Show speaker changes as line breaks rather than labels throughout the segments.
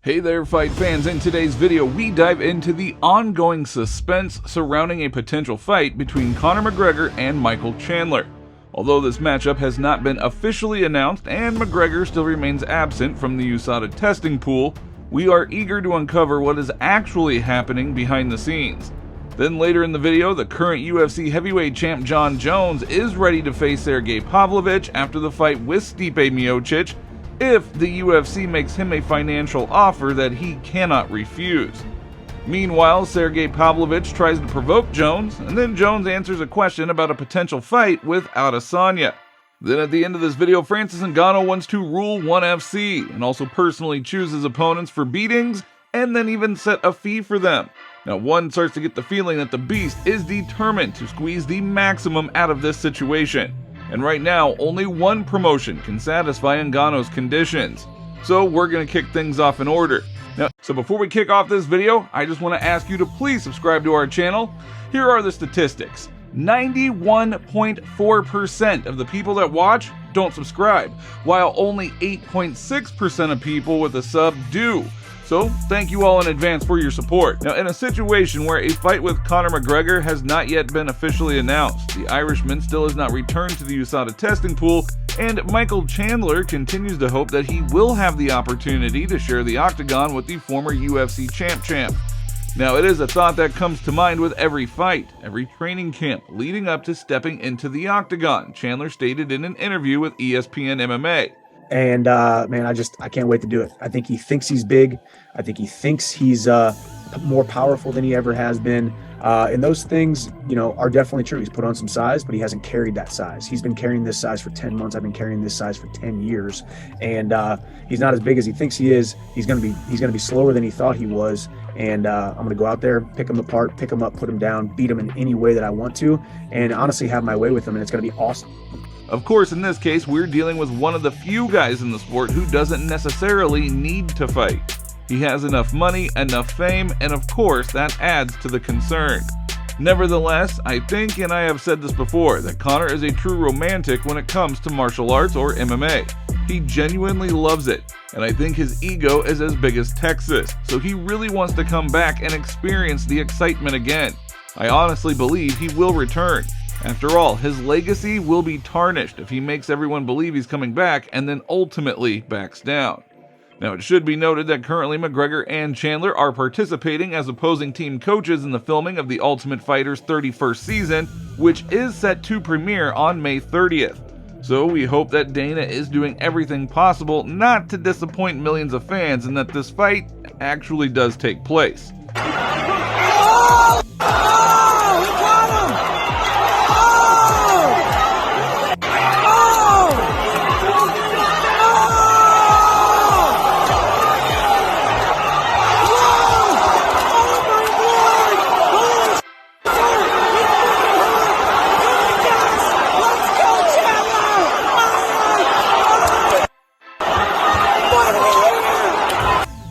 Hey there, fight fans. In today's video, we dive into the ongoing suspense surrounding a potential fight between Conor McGregor and Michael Chandler. Although this matchup has not been officially announced and McGregor still remains absent from the USADA testing pool, we are eager to uncover what is actually happening behind the scenes. Then later in the video, the current UFC heavyweight champ Jon Jones is ready to face Sergei Pavlovich after the fight with Stipe Miocic, if the UFC makes him a financial offer that he cannot refuse. Meanwhile, Sergei Pavlovich tries to provoke Jones, and then Jones answers a question about a potential fight with Adesanya. Then at the end of this video, Francis Ngannou wants to rule ONE FC, and also personally choose his opponents for beatings, and then even set a fee for them. Now one starts to get the feeling that the Beast is determined to squeeze the maximum out of this situation. And right now, only one promotion can satisfy Ngannou's conditions. So we're going to kick things off in order. So before we kick off this video, I just want to ask you to please subscribe to our channel. Here are the statistics. 91.4% of the people that watch don't subscribe, while only 8.6% of people with a sub do. So thank you all in advance for your support. Now, in a situation where a fight with Conor McGregor has not yet been officially announced, the Irishman still has not returned to the USADA testing pool, and Michael Chandler continues to hope that he will have the opportunity to share the octagon with the former UFC champ. Now, it is a thought that comes to mind with every fight, every training camp leading up to stepping into the octagon, Chandler stated in an interview with ESPN MMA.
And man, I can't wait to do it. I think he thinks he's big. I think he thinks he's more powerful than he ever has been. And those things, are definitely true. He's put on some size, but he hasn't carried that size. He's been carrying this size for 10 months. I've been carrying this size for 10 years. And he's not as big as he thinks he is. He's gonna be slower than he thought he was. And I'm gonna go out there, pick him apart, pick him up, put him down, beat him in any way that I want to, and honestly have my way with him. And it's gonna be awesome.
Of course, in this case, we're dealing with one of the few guys in the sport who doesn't necessarily need to fight. He has enough money, enough fame, and of course, that adds to the concern. Nevertheless, I think, and I have said this before, that Conor is a true romantic when it comes to martial arts or MMA. He genuinely loves it, and I think his ego is as big as Texas, so he really wants to come back and experience the excitement again. I honestly believe he will return. After all, his legacy will be tarnished if he makes everyone believe he's coming back and then ultimately backs down. Now, it should be noted that currently McGregor and Chandler are participating as opposing team coaches in the filming of The Ultimate Fighter's 31st season, which is set to premiere on May 30th. So we hope that Dana is doing everything possible not to disappoint millions of fans and that this fight actually does take place.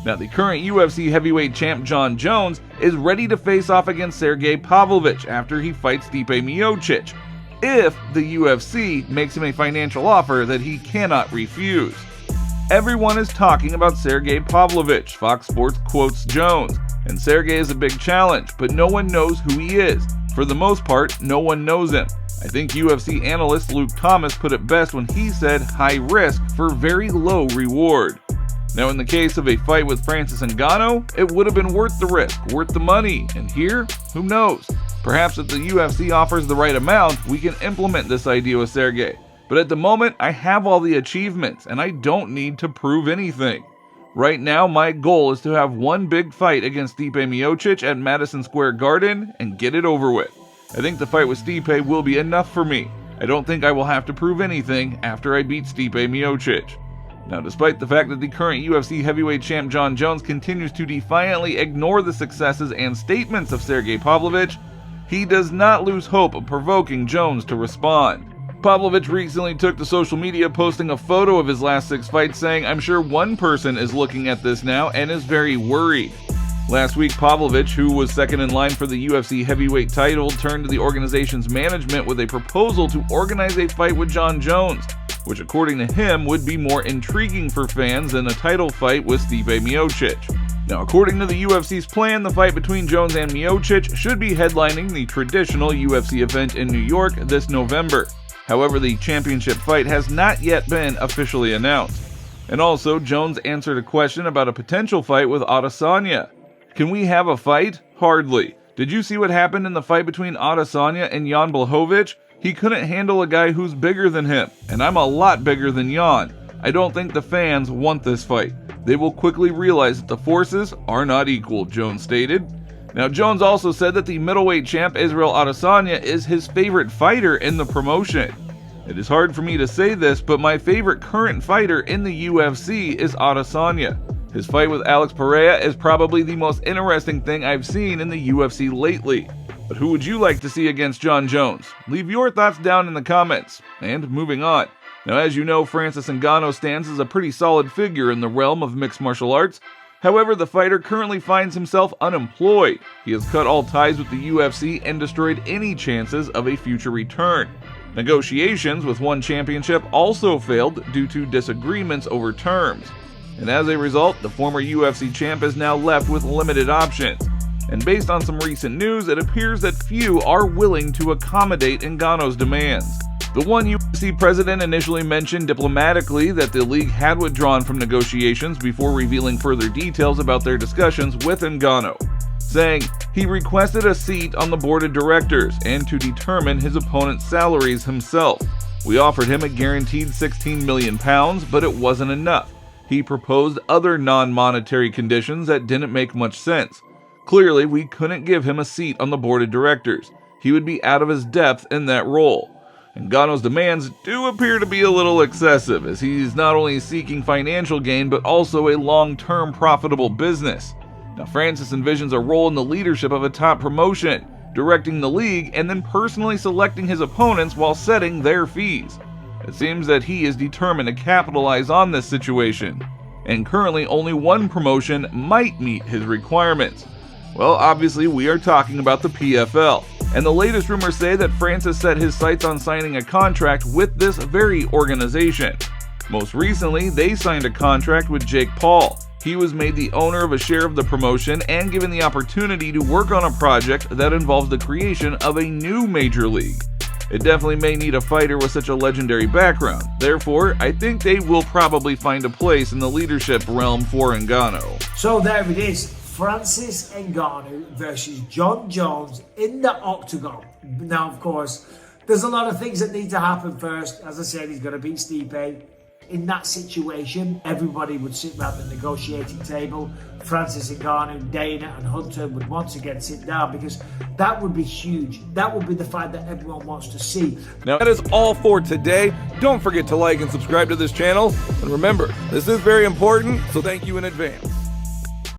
Now, the current UFC heavyweight champ Jon Jones is ready to face off against Sergei Pavlovich after he fights Stipe Miocic, if the UFC makes him a financial offer that he cannot refuse. Everyone is talking about Sergei Pavlovich, Fox Sports quotes Jones, and Sergei is a big challenge, but no one knows who he is. For the most part, no one knows him. I think UFC analyst Luke Thomas put it best when he said high risk for very low reward. Now, in the case of a fight with Francis Ngannou, it would have been worth the risk, worth the money, and here, who knows? Perhaps if the UFC offers the right amount, we can implement this idea with Sergei. But at the moment, I have all the achievements, and I don't need to prove anything. Right now, my goal is to have one big fight against Stipe Miocic at Madison Square Garden and get it over with. I think the fight with Stipe will be enough for me. I don't think I will have to prove anything after I beat Stipe Miocic. Now, despite the fact that the current UFC heavyweight champ Jon Jones continues to defiantly ignore the successes and statements of Sergei Pavlovich, he does not lose hope of provoking Jones to respond. Pavlovich recently took to social media posting a photo of his last 6 fights saying, "I'm sure one person is looking at this now and is very worried." Last week, Pavlovich, who was second in line for the UFC heavyweight title, turned to the organization's management with a proposal to organize a fight with Jon Jones. which according to him would be more intriguing for fans than a title fight with Stipe Miocic. Now, according to the UFC's plan, the fight between Jones and Miocic should be headlining the traditional UFC event in New York this November. However, the championship fight has not yet been officially announced. And also, Jones answered a question about a potential fight with Adesanya. Can we have a fight? Hardly. Did you see what happened in the fight between Adesanya and Jon Blachowicz? He couldn't handle a guy who's bigger than him, and I'm a lot bigger than Jon. I don't think the fans want this fight. They will quickly realize that the forces are not equal, Jones stated. Now, Jones also said that the middleweight champ Israel Adesanya is his favorite fighter in the promotion. It is hard for me to say this, but my favorite current fighter in the UFC is Adesanya. His fight with Alex Pereira is probably the most interesting thing I've seen in the UFC lately. But who would you like to see against Jon Jones? Leave your thoughts down in the comments. And moving on. Now, as you know, Francis Ngannou stands as a pretty solid figure in the realm of mixed martial arts. However, the fighter currently finds himself unemployed. He has cut all ties with the UFC and destroyed any chances of a future return. Negotiations with one championship also failed due to disagreements over terms. And as a result, the former UFC champ is now left with limited options. And based on some recent news, it appears that few are willing to accommodate Ngannou's demands. The one UFC president initially mentioned diplomatically that the league had withdrawn from negotiations before revealing further details about their discussions with Ngannou, saying he requested a seat on the board of directors and to determine his opponent's salaries himself. We offered him a guaranteed £16 million, but it wasn't enough. He proposed other non-monetary conditions that didn't make much sense. Clearly, we couldn't give him a seat on the board of directors. He would be out of his depth in that role. Ngannou's demands do appear to be a little excessive, as he's not only seeking financial gain, but also a long-term profitable business. Now, Francis envisions a role in the leadership of a top promotion, directing the league, and then personally selecting his opponents while setting their fees. It seems that he is determined to capitalize on this situation, and currently only one promotion might meet his requirements. Well, obviously we are talking about the PFL, and the latest rumors say that Francis set his sights on signing a contract with this very organization. Most recently, they signed a contract with Jake Paul. He was made the owner of a share of the promotion and given the opportunity to work on a project that involves the creation of a new major league. It definitely may need a fighter with such a legendary background. Therefore, I think they will probably find a place in the leadership realm for Ngannou.
So there it is. Francis Ngannou versus Jon Jones in the octagon. Now, of course, there's a lot of things that need to happen first. As I said, he's going to beat Stipe. In that situation, everybody would sit around the negotiating table. Francis Ngannou, Dana and Hunter would once again sit down, because that would be huge. That would be the fight that everyone wants to see.
Now, that is all for today. Don't forget to like and subscribe to this channel. And remember, this is very important, so thank you in advance.